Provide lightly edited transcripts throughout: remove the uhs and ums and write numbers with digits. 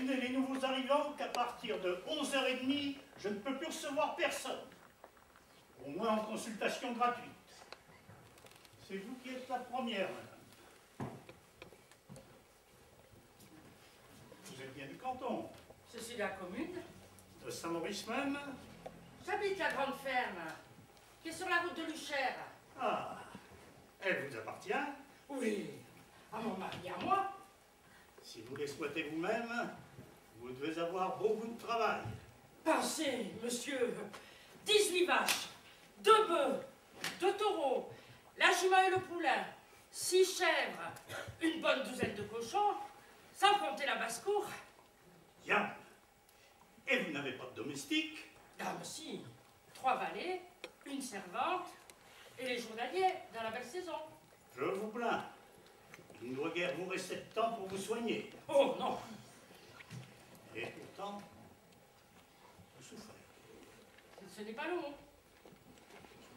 prévenez les nouveaux arrivants qu'à partir de 11h30, je ne peux plus recevoir personne. Au moins en consultation gratuite. C'est vous qui êtes la première, madame. Vous êtes bien du canton. Je suis de la commune. De Saint-Maurice même. J'habite la grande ferme, qui est sur la route de Luchère. Ah, elle vous appartient. Oui, à mon mari, à moi. Si vous l'exploitez vous-même, vous devez avoir beaucoup de travail. Pensez, monsieur, 18 vaches, 2 bœufs, 2 taureaux, la jument et le poulain, 6 chèvres, une bonne douzaine de cochons, sans compter la basse-cour. Bien. Et vous n'avez pas de domestique? Ah, mais si, 3 valets, une servante et les journaliers dans la belle saison. Je vous plains. Il ne doit guère vous rester de temps pour vous soigner. Oh non. Et pourtant, vous souffrez. Ce n'est pas le mot.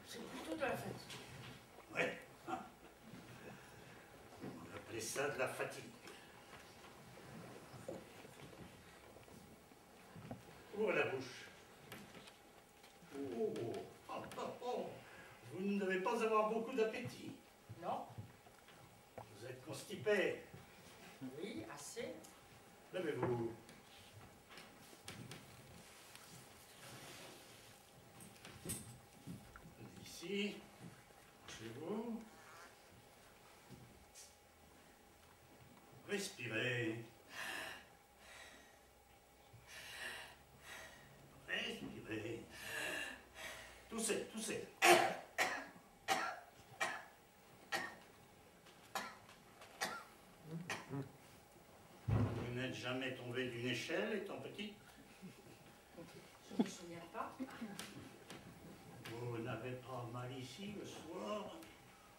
C'est plutôt de la fatigue. Oui. Hein. On appelait ça de la fatigue. Ouvrez la bouche. Oh, oh, oh, oh, oh. Vous ne devez pas avoir beaucoup d'appétit. Non? Vous êtes constipé. Oui, assez. Levez-vous. Ici, chez vous. Respirez. Respirez. Toussez, toussez. Vous n'êtes jamais tombé d'une échelle étant petit? Je ne me souviens pas. Vous n'avez pas mal ici le soir,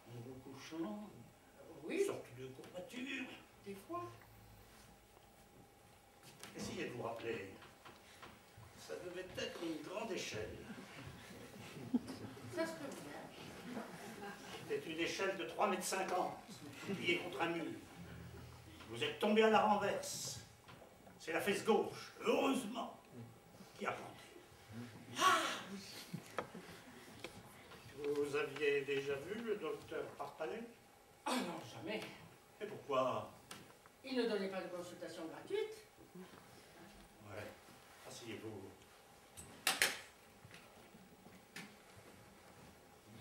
en vous couchant? Oui, Sorte de courbature. des fois. Essayez de vous rappeler. Ça devait être une grande échelle. Ça se peut bien. C'était une échelle de 3,50 m, pliée contre un mur. Vous êtes tombé à la renverse. C'est la fesse gauche, heureusement, qui a planté. Vous aviez déjà vu le docteur Parpalet? Ah non, jamais. Et pourquoi? Il ne donnait pas de consultation gratuite. Ouais, asseyez-vous.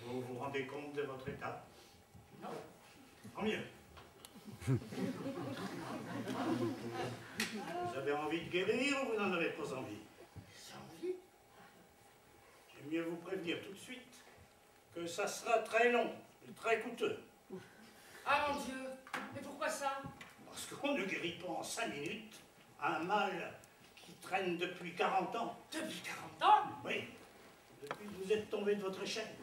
Vous vous rendez compte de votre état? Non. Tant mieux. Vous avez envie de guérir ou vous n'en avez pas envie? J'ai envie. J'aime mieux vous prévenir tout de suite que ça sera très long et très coûteux. Ah mon Dieu, mais pourquoi ça? Parce qu'on ne guérit pas en 5 minutes un mal qui traîne depuis 40 ans. Depuis 40 ans? Oui, depuis que vous êtes tombé de votre échelle.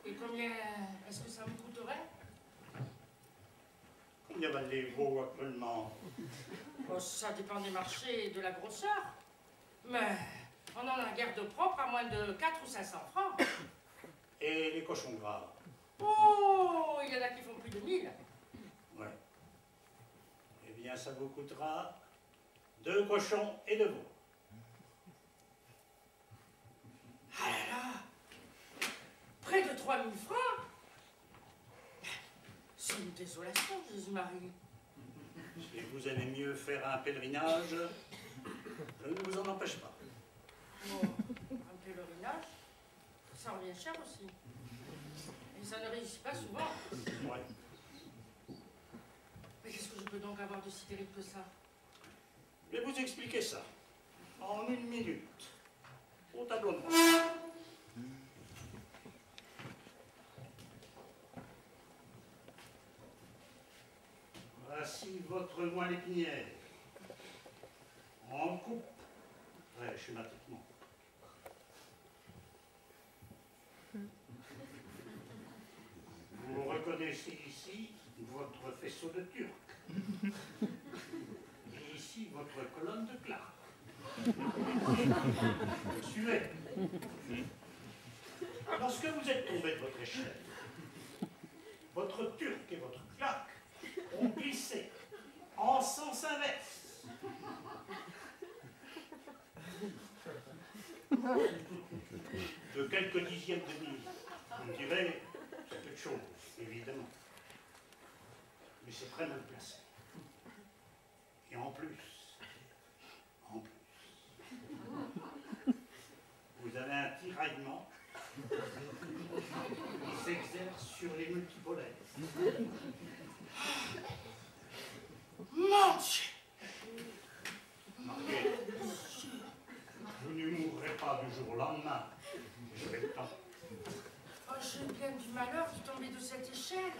Et combien est-ce que ça me coûterait? Combien valez-vous actuellement? Oh, ça dépend des marchés et de la grosseur. Mais on en a guère de propre à moins de 400 ou 500 francs. Et les cochons gras? Oh, il y en a qui font plus de 1000. Ouais. Eh bien, ça vous coûtera 2 cochons et 2 veaux. Ah là là, près de 3000 francs. C'est une désolation, Jésus-Marie. Si vous aimez mieux faire un pèlerinage, je ne vous en empêche pas. Oh, un pèlerinage, ça revient cher aussi. Et ça ne réussit pas souvent. Ouais. Mais qu'est-ce que je peux donc avoir de si terrible que ça? Je vais vous expliquer ça en 1 minute, au tableau noir. Voici votre moelle épinière. On coupe très schématiquement. Vous reconnaissez ici votre faisceau de turc. Et ici votre colonne de Clark. Vous suivez? Lorsque vous êtes tombé de votre échelle, votre turc et votre Clark ont glissé en sens De quelques dixièmes de mille. Vous me direz, c'est peu de chose, évidemment. Mais c'est très mal placé. Et en plus, vous avez un tiraillement qui s'exerce sur les multipolaires. Mon Dieu! Marguerite, vous ne mourrez pas du jour au lendemain. J'aurai le temps. Oh, j'ai bien du malheur de tomber de cette échelle.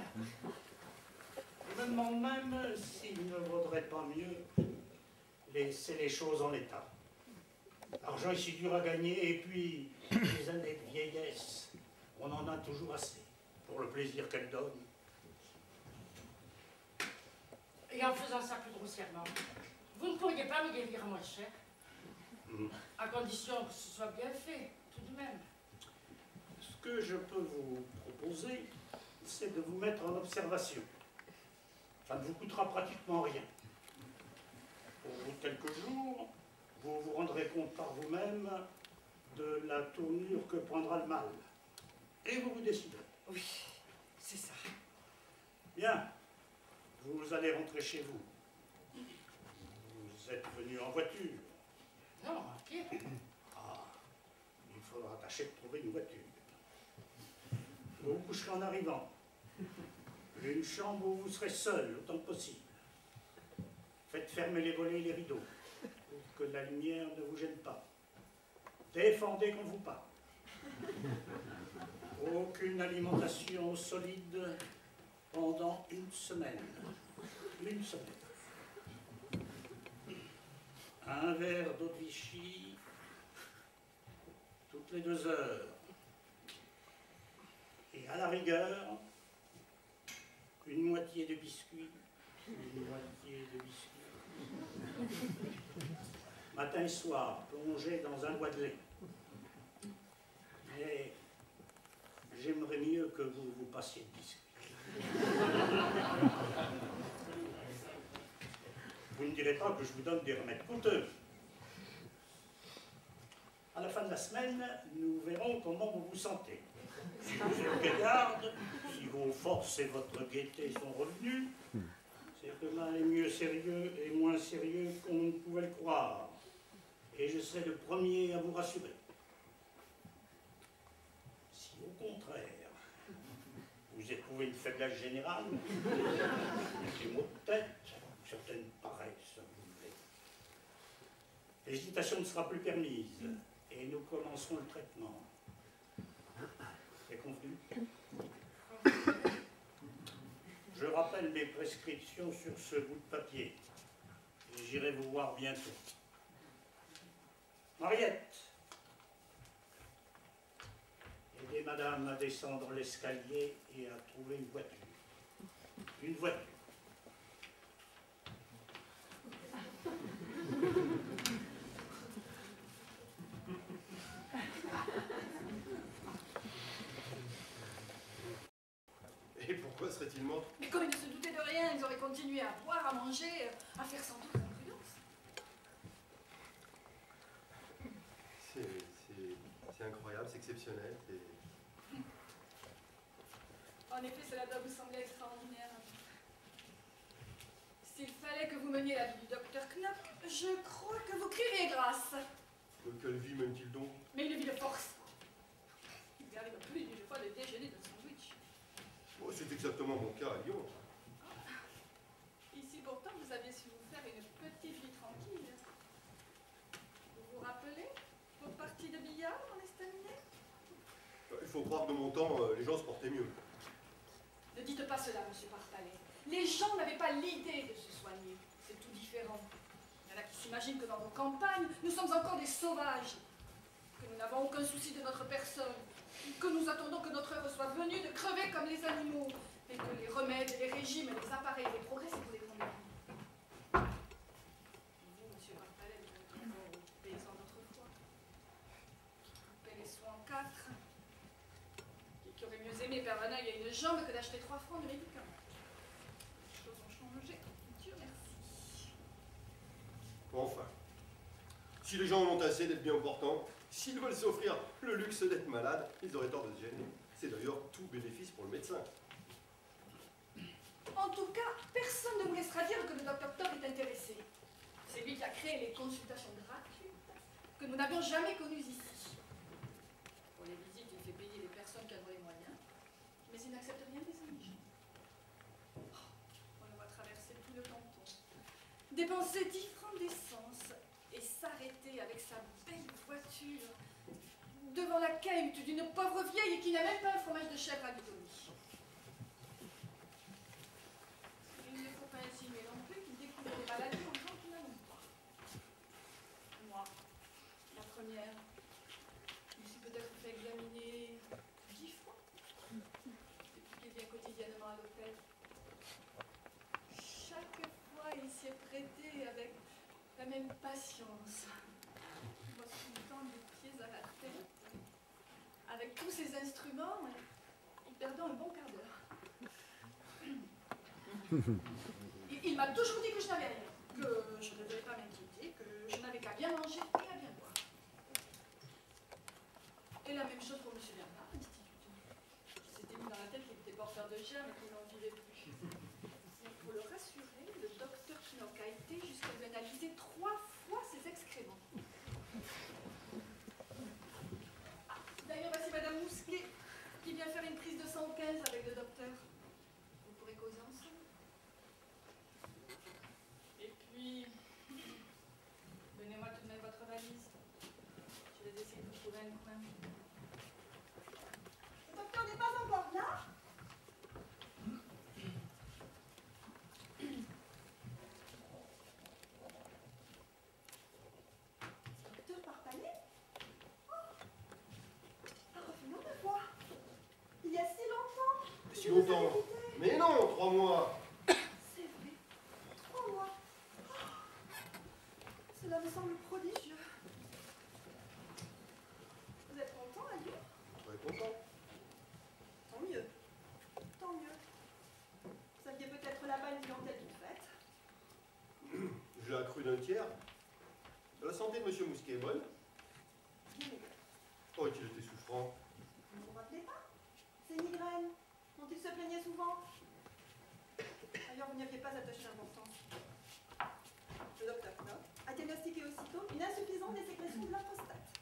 Je me demande même s'il ne vaudrait pas mieux laisser les choses en état. L'argent est si dur à gagner, et puis les années de vieillesse, on en a toujours assez, pour le plaisir qu'elles donnent. Et en faisant ça plus grossièrement, vous ne pourriez pas me guérir moins cher, à condition que ce soit bien fait, tout de même. Ce que je peux vous proposer, c'est de vous mettre en observation. Ça ne vous coûtera pratiquement rien. Au bout de quelques jours, vous vous rendrez compte par vous-même de la tournure que prendra le mal. Et vous vous déciderez. Oui, c'est ça. Bien, vous allez rentrer chez vous. Vous êtes venu en voiture. Non, à pied. Ah, il faudra tâcher de trouver une voiture. Vous vous coucherez en arrivant. Une chambre où vous serez seul autant que possible. Faites fermer les volets et les rideaux pour que la lumière ne vous gêne pas. Défendez qu'on vous parle. Aucune alimentation solide pendant une semaine. Une semaine. Un verre d'eau de Vichy toutes les 2 heures. Et à la rigueur, une moitié de biscuits. Une moitié de biscuits. Matin et soir, plongé dans un bois de lait. Mais j'aimerais mieux que vous vous passiez de biscuits. Vous ne direz pas que je vous donne des remèdes coûteux. À la fin de la semaine, nous verrons comment vous vous sentez. Si vous êtes gaillarde, si vos forces et votre gaieté sont revenues, c'est que l'un est mieux sérieux et moins sérieux qu'on ne pouvait le croire. Et je serai le premier à vous rassurer. Si au contraire, vous éprouvez une faiblesse générale, des maux de tête, certaines paresse, l'hésitation ne sera plus permise et nous commencerons le traitement. C'est convenu? Je rappelle mes prescriptions sur ce bout de papier et j'irai vous voir bientôt. Mariette, aidez madame à descendre l'escalier et à trouver une voiture. Une voiture. Et pourquoi serait-il mort? Mais comme ils ne se doutaient de rien, ils auraient continué à boire, à manger, à faire sans doute imprudence. C'est incroyable, c'est exceptionnel. En effet, cela doit vous sembler extraordinaire. S'il fallait que vous meniez la vie du docteur Knock, je crois que vous crieriez grâce. Quelle vie mène-t-il donc? Mais une vie de force. Il lui arrive plus d'une fois de déjeuner de sandwich. Oh, c'est exactement mon cas à Lyon. Ici, pourtant, vous aviez su vous faire une petite vie tranquille. Vous vous rappelez vos parties de billard en estaminet? Il faut croire que de mon temps, les gens se portaient mieux. Ne dites pas cela, monsieur Partalet. Les gens n'avaient pas l'idée de se soigner. C'est tout différent. Il y en a qui s'imaginent que dans nos campagnes, nous sommes encore des sauvages. Que nous n'avons aucun souci de notre personne. Que nous attendons que notre heure soit venue de crever comme les animaux. Et que les remèdes, les régimes, les appareils, les progrès, c'est pour les grands gens. Vous, monsieur Partalet, vous êtes encore aux paysans d'autrefois. Coupez les soins en 4. Qui aurait mieux aimé perdre un œil et une jambe que d'acheter 3 francs de médicaments. Les choses ont changé. Dieu merci. Enfin, si les gens en ont assez d'être bien portants, S'ils veulent s'offrir le luxe d'être malades, ils auraient tort de se gêner. C'est d'ailleurs tout bénéfice pour le médecin. En tout cas, personne ne vous laissera dire que le docteur Top est intéressé. C'est lui qui a créé les consultations gratuites que nous n'avions jamais connues ici. Pour les visites, il fait payer les personnes qui ont les moyens, mais il n'accepte rien des indigents. On le voit traverser tout le canton, dépenser 10 francs d'essence et s'arrêter avec sa belle voiture devant la cahute d'une pauvre vieille qui n'a même pas un fromage de chèvre à lui donner. Il ne faut pas insinuer non plus qu'il découvre les maladies en gens qui n'en ont pas. Moi, la première, je me suis peut-être fait examiner 10 fois depuis qu'il vient quotidiennement à l'hôtel. Chaque fois, il s'y est prêté avec la même patience, moi soumettant les pieds à la tête, avec tous ses instruments, et perdant un bon quart d'heure. Il m'a toujours dit que je n'avais rien, que je ne devais pas m'inquiéter, que je n'avais qu'à bien manger et à bien boire. Et la même chose pour M. Bernard, l'instituteur. Il s'était mis dans la tête qu'il était porteur de germes et qu'il n'en vivait plus. Mais pour le rassurer, le docteur Knock a été jusqu'à lui analyser 3 fois ses excréments. Ah, d'ailleurs, voici Madame Mousquet qui vient faire une prise de sang au 15 avec le docteur. Vous pourrez causer ensemble. Et puis, donnez-moi tout de même votre valise. Je vais essayer de vous trouver un coin. Le docteur n'est pas encore là? Docteur Parpalais? Oh, revenons me voir. Il y a si longtemps. Si longtemps? Mais non, 3 mois. C'est vrai. 3 mois. Oh, cela me semble prodigieux. Vous êtes content, à Lyon? Très content. Tant mieux. Tant mieux. Vous aviez peut-être là-bas une clientèle toute faite. Je l'ai accru d'un tiers. La santé de M. Mousquet est bonne. Bien maigre. Oh, qu'il était souffrant. Vous ne vous rappelez pas? Ces migraines dont il se plaignait souvent. D'ailleurs, vous n'y aviez pas attaché d'importance. Le docteur Knock a diagnostiqué aussitôt une insuffisance des sécrétions de la prostate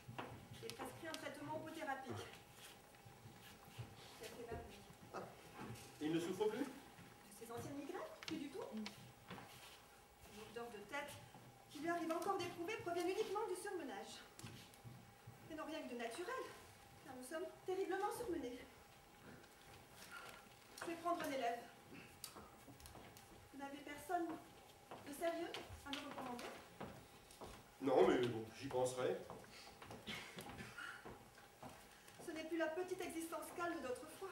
et prescrit un traitement opothérapique qui a fait merveille. Il ne souffre plus? De ses anciennes migraines? Plus du tout. Les douleurs de tête qui lui arrive encore d'éprouver proviennent uniquement du surmenage. Mais n'ont rien que de naturel, car nous sommes terriblement surmenés. Je vais prendre un élève. Vous n'avez personne de sérieux à me recommander? Non, mais bon, j'y penserai. Ce n'est plus la petite existence calme d'autrefois.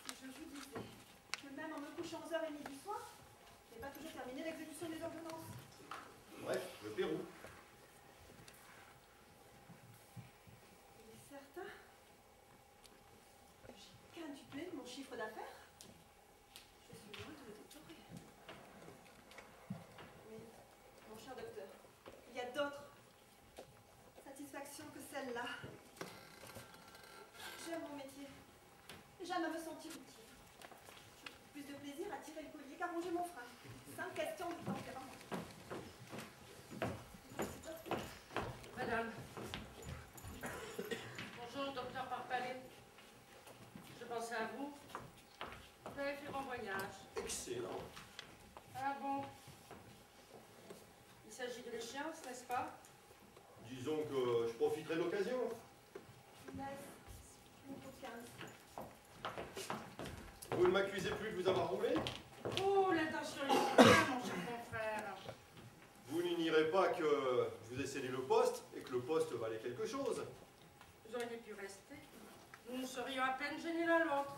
Si je vous disais que même en me couchant aux 11h30 du soir, je n'ai pas toujours terminé l'exécution des ordonnances. Bref, le Pérou. Il est certain que j'ai quintuplé mon chiffre d'affaires. Je suis loin de le déplorer. Mais, mon cher docteur, il y a d'autres satisfactions que celle-là. J'aime mon métier. J'aime à me sentir utile. Je trouve plus de plaisir à tirer le collier qu'à ronger mon frein. Simple question de tempérament. Madame. Bonjour, docteur Parpalais. Je pensais à vous. Vous avez fait mon voyage. Excellent. Ah bon? Il s'agit de l'échéance, n'est-ce pas? Disons que je profiterai de l'occasion. Laisse, plutôt 15. Vous ne m'accusez plus de vous avoir roulé? Oh, l'intention est bien, mon cher confrère. Vous n'ignorez pas que je vous ai cédé le poste et que le poste valait quelque chose. Vous auriez pu rester. Nous nous serions à peine gênés l'un l'autre.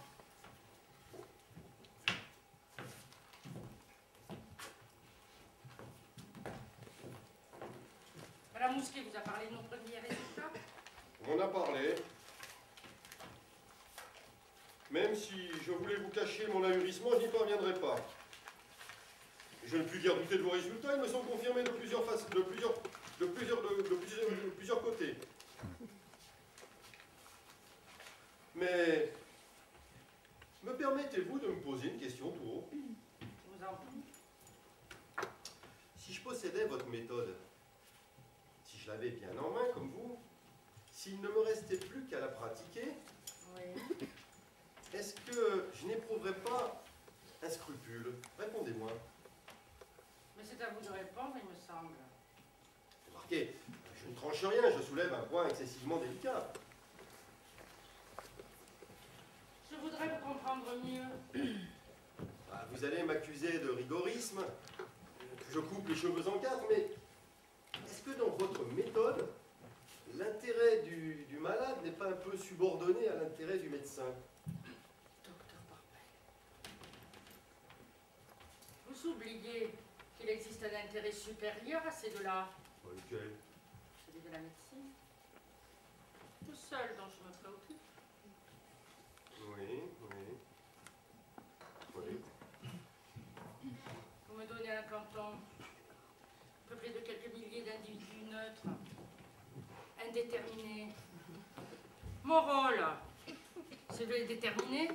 Madame Mousquet vous a parlé de nos premiers résultats. On a parlé. Même si je voulais vous cacher mon ahurissement, je n'y parviendrai pas. Je ne puis guère douter de vos résultats, ils me sont confirmés de plusieurs côtés. mais me permettez-vous de me poser une question tout haut? Je vous en prie. Si je possédais votre méthode, si je l'avais bien en main comme vous, s'il ne me restait plus qu'à la pratiquer, Oui. est-ce que je n'éprouverais pas un scrupule? Répondez-moi. Mais c'est à vous de répondre, il me semble. Remarquez, je ne tranche rien, je soulève un point excessivement délicat. Je voudrais vous comprendre mieux. Ah, vous allez m'accuser de rigorisme, que je coupe les cheveux en quatre, mais est-ce que dans votre méthode, l'intérêt du malade n'est pas un peu subordonné à l'intérêt du médecin? Docteur Parpel, vous oubliez qu'il existe un intérêt supérieur à ces deux-là, Lequel? celui de la médecine. Le seul dont je me préoccupe. Oui, oui. Oui. Vous me donnez un canton peuplé de quelques milliers d'individus neutres, indéterminés. Mon rôle, c'est de les déterminer,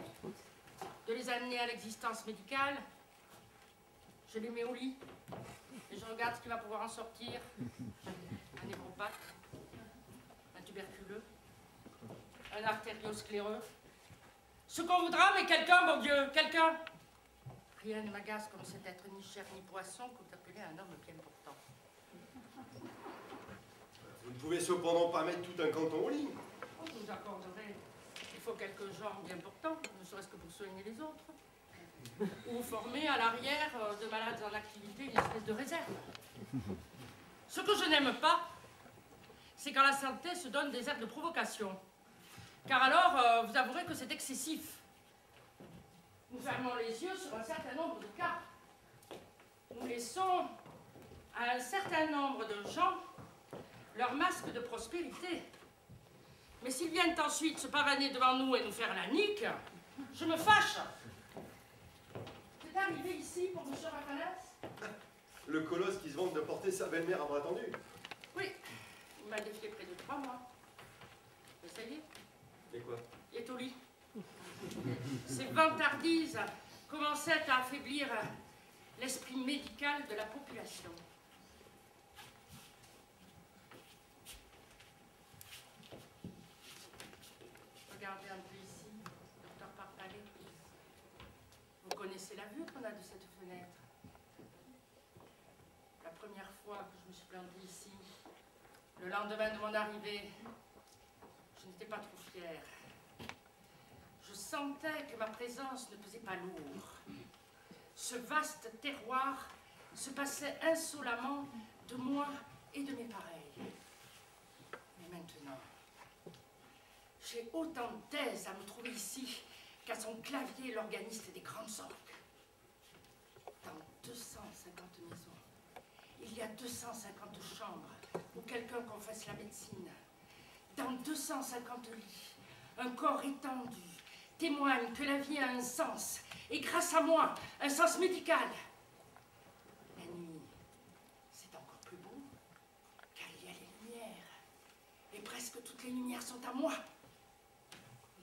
de les amener à l'existence médicale. Je les mets au lit et je regarde ce qui va pouvoir en sortir. Un névropathe, un tuberculeux, un artérioscléreux. Ce qu'on voudra, mais quelqu'un, bon Dieu, quelqu'un. Rien ne m'agace comme cet être ni chair ni poisson que vous appelez un homme bien portant. Vous ne pouvez cependant pas mettre tout un canton au lit. Oh, vous accorderez. Il faut quelques gens bien portants, ne serait-ce que pour soigner les autres. Ou former à l'arrière de malades en activité une espèce de réserve. Ce que je n'aime pas, c'est quand la santé se donne des airs de provocation. Car alors, vous avouerez que c'est excessif. Nous fermons les yeux sur un certain nombre de cas. Nous laissons à un certain nombre de gens leur masque de prospérité. Mais s'ils viennent ensuite se pavaner devant nous et nous faire la nique, je me fâche. C'est arrivé ici pour M. Rafalas? Le colosse qui se vante de porter sa belle-mère à bras tendus. Oui, il m'a défié près de 3 mois. Mais ça y est, Et quoi? il est au lit. Ces vantardises commençaient à affaiblir l'esprit médical de la population. Regardez un peu ici, docteur Parpalais. Vous connaissez la vue qu'on a de cette fenêtre. La première fois que je me suis plantée ici, le lendemain de mon arrivée, je n'étais pas trop fière. Je sentais que ma présence ne pesait pas lourd. Ce vaste terroir se passait insolemment de moi et de mes pareils. Mais maintenant, j'ai autant d'aise à me trouver ici qu'à son clavier l'organiste des grandes orgues. Dans 250 maisons, il y a 250 chambres où quelqu'un confesse la médecine. Dans 250 lits, un corps étendu témoigne que la vie a un sens, et grâce à moi, un sens médical. La nuit, c'est encore plus beau, car il y a les lumières, et presque toutes les lumières sont à moi.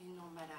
Les non-malades